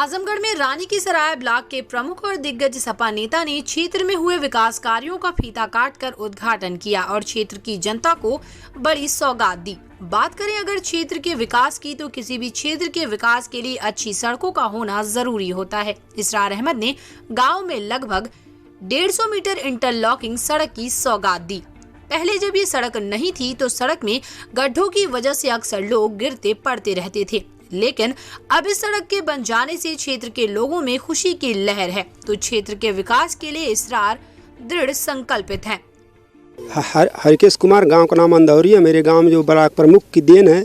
आजमगढ़ में रानी की सराय ब्लॉक के प्रमुख और दिग्गज सपा नेता ने क्षेत्र में हुए विकास कार्यों का फीता काटकर उद्घाटन किया और क्षेत्र की जनता को बड़ी सौगात दी। बात करें अगर क्षेत्र के विकास की, तो किसी भी क्षेत्र के विकास के लिए अच्छी सड़कों का होना जरूरी होता है। इसरार अहमद ने गाँव में लगभग 150 मीटर इंटरलॉकिंग सड़क की सौगात दी। पहले जब ये सड़क नहीं थी तो सड़क में गड्ढों की वजह से अक्सर लोग गिरते पड़ते रहते थे, लेकिन अब इस सड़क के बन जाने से क्षेत्र के लोगों में खुशी की लहर है। तो क्षेत्र के विकास के लिए इसरार दृढ़ संकल्पित है। हरकेश कुमार गांव का नाम अंदौरी है। मेरे गांव में जो ब्लॉक प्रमुख की देन है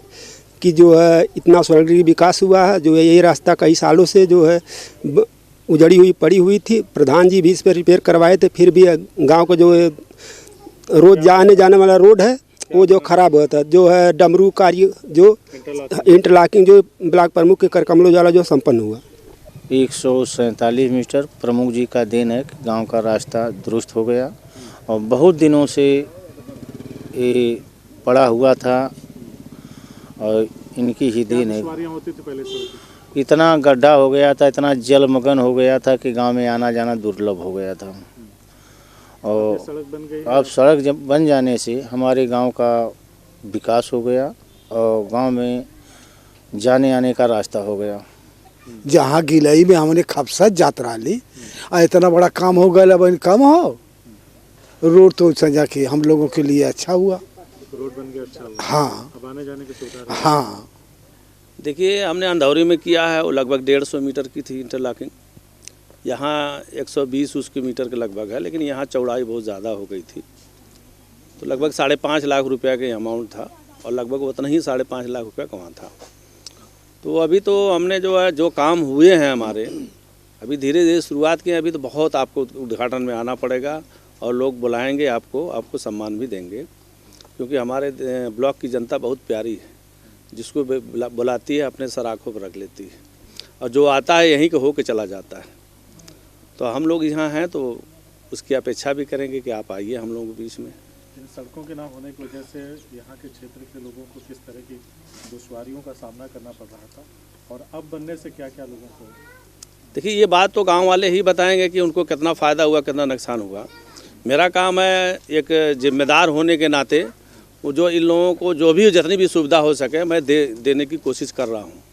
कि जो है इतना सुरक्षित विकास हुआ है। जो है ये रास्ता कई सालों से जो है उजड़ी हुई पड़ी हुई थी। प्रधान जी भी इस पर रिपेयर करवाए थे, फिर भी गांव को जो है रोज आने जाने वाला रोड है वो जो खराब हुआ था। जो है डमरू कार्य जो इंटरलॉकिंग जो ब्लॉक प्रमुख के कर कमलों द्वारा जो संपन्न हुआ। 147 मीटर प्रमुख जी का देन है कि गांव का रास्ता दुरुस्त हो गया और बहुत दिनों से ये पड़ा हुआ था और इनकी ही देन है। इतना गड्ढा हो गया था, इतना जलमग्न हो गया था कि गांव में आना जाना दुर्लभ हो गया था। और अब सड़क जब बन जाने से हमारे गांव का विकास हो गया और गांव में जाने आने का रास्ता हो गया। जहाँ गिलई में हमने खपसत यात्रा ली और इतना बड़ा काम हो गया, अब कम हो रोड तो सजा के हम लोगों के लिए अच्छा हुआ। रोड बन गया, अच्छा हुआ। हाँ, अब आने जाने की सुविधा। हाँ, देखिए हमने अंदौरी में किया है, वो लगभग 150 मीटर की थी इंटरलॉकिंग। यहाँ 120 उसके मीटर के लगभग है, लेकिन यहाँ चौड़ाई बहुत ज़्यादा हो गई थी तो लगभग 5.5 लाख रुपया के अमाउंट था और लगभग उतना ही 5.5 लाख रुपया कमा था। तो अभी तो हमने जो है जो काम हुए हैं हमारे, अभी धीरे धीरे शुरुआत की। अभी तो बहुत आपको उद्घाटन में आना पड़ेगा और लोग बुलाएंगे, आपको सम्मान भी देंगे, क्योंकि हमारे ब्लॉक की जनता बहुत प्यारी है। जिसको बुलाती है अपने सर आँखों पर रख लेती है और जो आता है यहीं के होके चला जाता है। तो हम लोग यहाँ हैं तो उसकी अपेक्षा भी करेंगे कि आप आइए हम लोगों के बीच में। इन सड़कों के ना होने की वजह से यहाँ के क्षेत्र के लोगों को किस तरह की दुश्वारियों का सामना करना पड़ रहा था और अब बनने से क्या क्या लोगों को? देखिए ये बात तो गांव वाले ही बताएंगे कि उनको कितना फ़ायदा हुआ, कितना नुकसान हुआ। मेरा काम है एक जिम्मेदार होने के नाते वो जो इन लोगों को जो भी जितनी भी सुविधा हो सके मैं देने की कोशिश कर रहा हूँ।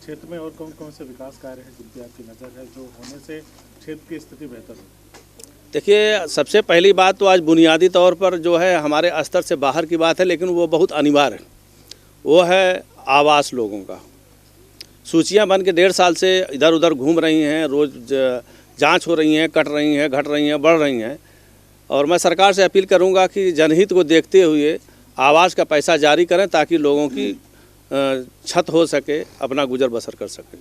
क्षेत्र में और कौन कौन से विकास कार्य हैं जिन पर आपकी नज़र है जो होने से क्षेत्र की स्थिति बेहतर हो? देखिए सबसे पहली बात तो आज बुनियादी तौर पर जो है हमारे स्तर से बाहर की बात है, लेकिन वो बहुत अनिवार्य है। वो है आवास लोगों का। सूचियाँ बन के 1.5 साल से इधर उधर घूम रही हैं, रोज़ जांच हो रही हैं, कट रही हैं, घट रही हैं, बढ़ रही हैं। और मैं सरकार से अपील करूंगा कि जनहित को देखते हुए आवास का पैसा जारी करें ताकि लोगों की छत हो सके, अपना गुजर बसर कर सके।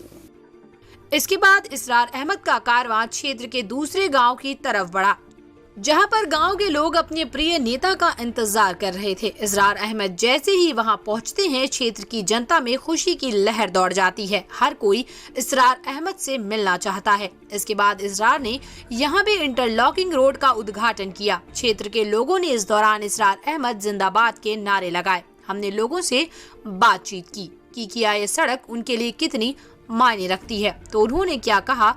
इसके बाद इसरार अहमद का कारवां क्षेत्र के दूसरे गांव की तरफ बढ़ा, जहां पर गांव के लोग अपने प्रिय नेता का इंतजार कर रहे थे। इसरार अहमद जैसे ही वहां पहुंचते हैं, क्षेत्र की जनता में खुशी की लहर दौड़ जाती है। हर कोई इसरार अहमद से मिलना चाहता है। इसके बाद इसरार ने यहां भी इंटरलॉकिंग रोड का उद्घाटन किया। क्षेत्र के लोगों ने इस दौरान इसरार अहमद जिंदाबाद के नारे लगाए। हमने लोगों से बातचीत की कि क्या ये सड़क उनके लिए कितनी मायने रखती है, तो उन्होंने क्या कहा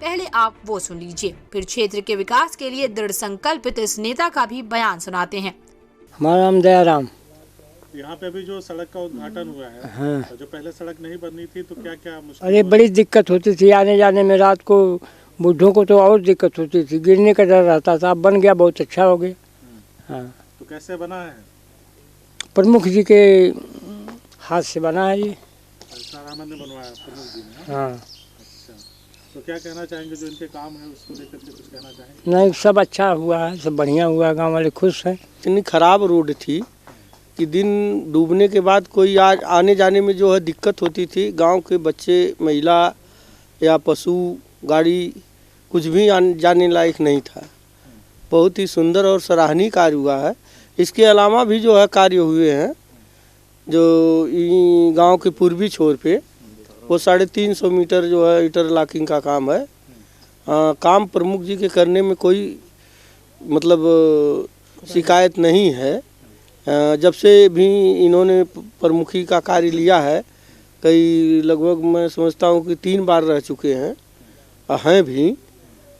पहले आप वो सुन लीजिए। फिर क्षेत्र के विकास के लिए दृढ़ संकल्पित इस नेता का भी बयान सुनाते हैं। हमारा नाम दयाराम। यहाँ पे भी जो सड़क का उद्घाटन हुआ है, हाँ। तो जो पहले सड़क नहीं बननी थी तो क्या क्या मुश्किल? अरे बड़ी दिक्कत होती थी आने जाने में। रात को बूढ़ों को तो और दिक्कत होती थी, गिरने का डर रहता था। अब बन गया, बहुत अच्छा हो गया। हाँ। तो कैसे बना है? प्रमुख जी के हाथ से बना है ये। ने बनवाया प्रमुख जी ने? हाँ। अच्छा, तो क्या कहना चाहेंगे जो इनके काम है उसको लेकर के, कुछ कहना चाहेंगे? नहीं, सब अच्छा हुआ है, सब बढ़िया हुआ है, गाँव वाले खुश हैं। इतनी खराब रोड थी कि दिन डूबने के बाद कोई आज आने जाने में जो है दिक्कत होती थी। गांव के बच्चे, महिला या पशु, गाड़ी कुछ भी आने जाने लायक नहीं था। बहुत ही सुंदर और सराहनीय कार्य हुआ है। इसके अलावा भी जो है कार्य हुए हैं जो गांव के पूर्वी छोर पे वो 350 मीटर जो है इंटरलॉकिंग का काम है। काम प्रमुख जी के करने में कोई मतलब शिकायत नहीं है। जब से भी इन्होंने प्रमुखी का कार्य लिया है कई लगभग मैं समझता हूँ कि 3 बार रह चुके हैं भी।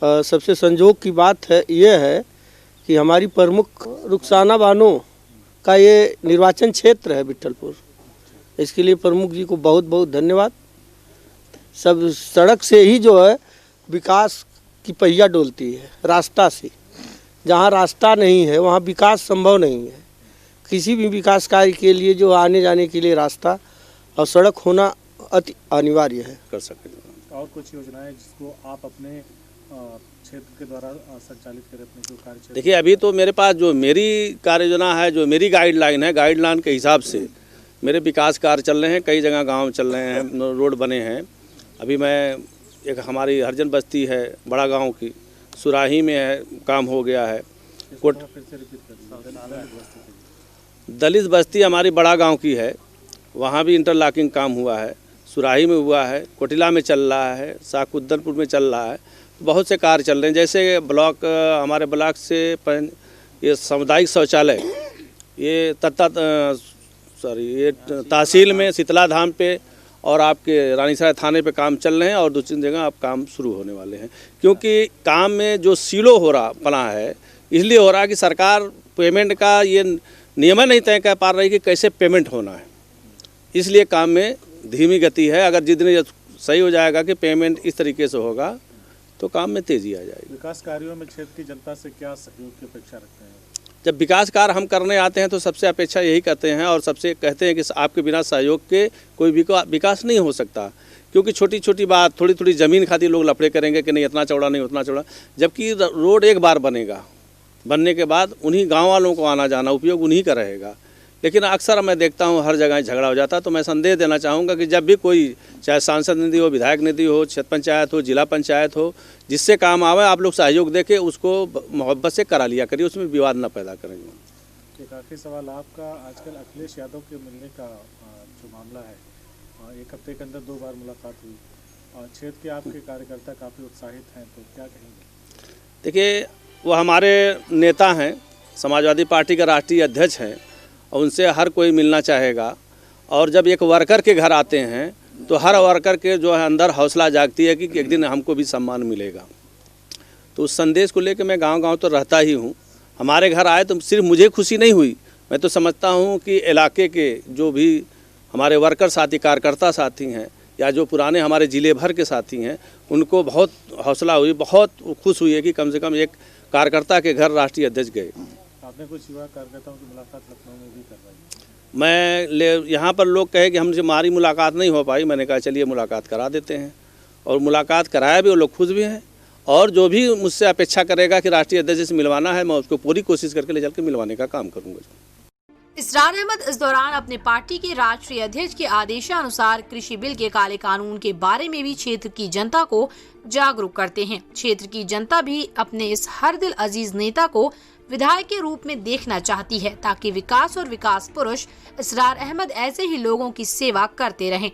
सबसे संजोग की बात है ये है कि हमारी प्रमुख रुखसाना बानो का ये निर्वाचन क्षेत्र है विट्ठलपुर। इसके लिए प्रमुख जी को बहुत बहुत धन्यवाद। सब सड़क से ही जो है विकास की पहिया डोलती है, रास्ता से। जहाँ रास्ता नहीं है वहाँ विकास संभव नहीं है। किसी भी विकास कार्य के लिए जो आने जाने के लिए रास्ता और सड़क होना अति अनिवार्य है। कर सकें। और कुछ योजनाएं जिसको आप अपने क्षेत्र के द्वारा संचालित करें अपने जो कार्य क्षेत्र? देखिए, अभी तो मेरे पास जो मेरी कार्य योजना है, जो मेरी गाइडलाइन है, गाइडलाइन के हिसाब से मेरे विकास कार्य चल रहे हैं। कई जगह गांव चल रहे हैं, रोड बने हैं। अभी मैं एक हमारी हरिजन बस्ती है बड़ा गांव की, सुराही में है, काम हो गया है। दलित बस्ती हमारी बड़ा गांव की है, वहाँ भी इंटरलॉकिंग काम हुआ है। सुराही में हुआ है, कोटिला में चल रहा है, साकुद्दनपुर में चल रहा है। बहुत से कार्य चल रहे हैं। जैसे ब्लॉक, हमारे ब्लॉक से ये सामुदायिक शौचालय, ये ये तहसील में शीतला धाम पे और आपके रानीसराय थाने पे काम चल रहे हैं और 2-3 जगह अब काम शुरू होने वाले हैं। क्योंकि काम में जो सीलो हो रहा पना है, इसलिए हो रहा है कि सरकार पेमेंट का ये नियमन नहीं तय कर पा रही कि कैसे पेमेंट होना है, इसलिए काम में धीमी गति है। अगर जितने सही हो जाएगा कि पेमेंट इस तरीके से होगा तो काम में तेज़ी आ जाएगी। विकास कार्यों में क्षेत्र की जनता से क्या सहयोग की अपेक्षा रखते हैं? जब विकास कार्य हम करने आते हैं तो सबसे अपेक्षा यही करते हैं और सबसे कहते हैं कि आपके बिना सहयोग के कोई विकास नहीं हो सकता। क्योंकि छोटी छोटी बात, थोड़ी थोड़ी ज़मीन खातिर लोग लफड़े करेंगे कि नहीं इतना चौड़ा, नहीं उतना चौड़ा, जबकि रोड एक बार बनेगा, बनने के बाद उन्हीं गाँव वालों को आना जाना उपयोग उन्हीं का रहेगा। लेकिन अक्सर मैं देखता हूँ हर जगह झगड़ा हो जाता है। तो मैं संदेश देना चाहूँगा कि जब भी कोई, चाहे सांसद निधि हो, विधायक निधि हो, क्षेत्र पंचायत हो, जिला पंचायत हो, जिससे काम आवे आप लोग सहयोग देके उसको मोहब्बत से करा लिया करिए, उसमें विवाद न पैदा करेंगे। एक आखिरी सवाल आपका, आजकल अखिलेश यादव के मिलने का जो मामला है, 1 हफ्ते के अंदर 2 बार मुलाकात हुई और क्षेत्र के आपके कार्यकर्ता काफ़ी उत्साहित हैं, तो क्या कहेंगे? देखिए, वो हमारे नेता हैं, समाजवादी पार्टी का राष्ट्रीय अध्यक्ष हैं और उनसे हर कोई मिलना चाहेगा। और जब एक वर्कर के घर आते हैं तो हर वर्कर के जो है अंदर हौसला जागती है कि एक दिन हमको भी सम्मान मिलेगा। तो उस संदेश को लेकर मैं गांव-गांव तो रहता ही हूं। हमारे घर आए तो सिर्फ मुझे खुशी नहीं हुई, मैं तो समझता हूं कि इलाके के जो भी हमारे वर्कर साथी, कार्यकर्ता साथी हैं या जो पुराने हमारे ज़िले भर के साथी हैं, उनको बहुत हौसला हुई, बहुत खुश हुई है कि कम से कम एक कार्यकर्ता के घर राष्ट्रीय अध्यक्ष गए। आपने कुछ युवा कार्यकर्ताओं की मुलाकात लखनऊ में भी करवाई? यहाँ पर लोग कहे कि हमसे हमारी मुलाकात नहीं हो पाई। मैंने कहा चलिए मुलाकात करा देते हैं और मुलाकात कराया भी, वो लोग खुश भी हैं। और जो भी मुझसे अपेक्षा करेगा कि राष्ट्रीय अध्यक्ष से मिलवाना है, मैं उसको पूरी कोशिश करके ले चल के मिलवाने का काम करूँगा। इसरार अहमद इस दौरान अपने पार्टी के राष्ट्रीय अध्यक्ष के आदेशानुसार कृषि बिल के काले कानून के बारे में भी क्षेत्र की जनता को जागरूक करते हैं। क्षेत्र की जनता भी अपने इस हर दिल अजीज नेता को विधायक के रूप में देखना चाहती है, ताकि विकास और विकास पुरुष इसरार अहमद ऐसे ही लोगों की सेवा करते रहें।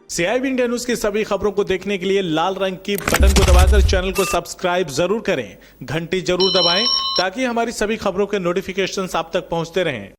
CIB इंडिया न्यूज की सभी खबरों को देखने के लिए लाल रंग की बटन को दबाकर चैनल को सब्सक्राइब जरूर करें, घंटी जरूर दबाएं ताकि हमारी सभी खबरों के नोटिफिकेशंस आप तक पहुंचते रहें।